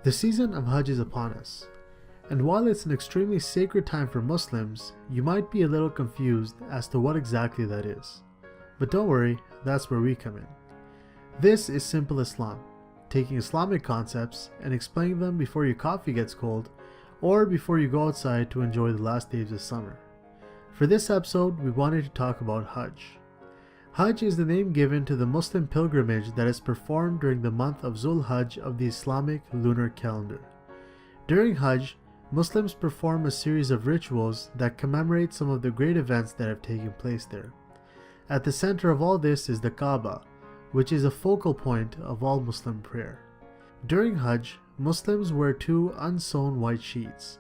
The season of Hajj is upon us, and while it's an extremely sacred time for Muslims, you might be a little confused as to what exactly that is. But don't worry, that's where we come in. This is Simple Islam, taking Islamic concepts and explaining them before your coffee gets cold or before you go outside to enjoy the last days of summer. For this episode, we wanted to talk about Hajj. Hajj is the name given to the Muslim pilgrimage that is performed during the month of Zul Hajj of the Islamic lunar calendar. During Hajj, Muslims perform a series of rituals that commemorate some of the great events that have taken place there. At the center of all this is the Kaaba, which is a focal point of all Muslim prayer. During Hajj, Muslims wear two unsewn white sheets.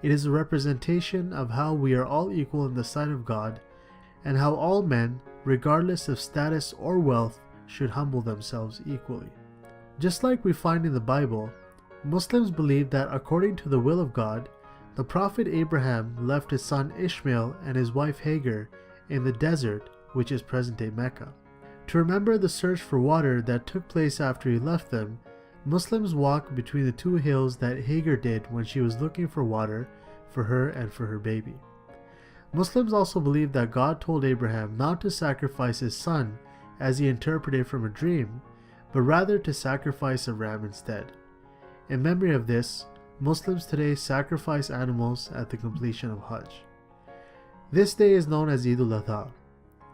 It is a representation of how we are all equal in the sight of God, and how all men, regardless of status or wealth, should humble themselves equally. Just like we find in the Bible, Muslims believe that according to the will of God, the Prophet Abraham left his son Ishmael and his wife Hagar in the desert, which is present-day Mecca. To remember the search for water that took place after he left them, Muslims walk between the two hills that Hagar did when she was looking for water for her and for her baby. Muslims also believe that God told Abraham not to sacrifice his son as he interpreted from a dream, but rather to sacrifice a ram instead. In memory of this, Muslims today sacrifice animals at the completion of Hajj. This day is known as Eid al-Adha.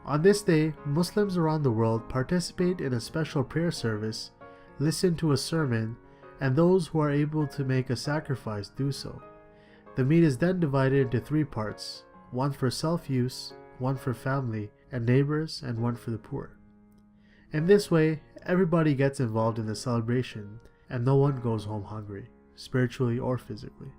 On this day, Muslims around the world participate in a special prayer service, listen to a sermon, and those who are able to make a sacrifice do so. The meat is then divided into three parts: one for self-use, one for family and neighbors, and one for the poor. In this way, everybody gets involved in the celebration and no one goes home hungry, spiritually or physically.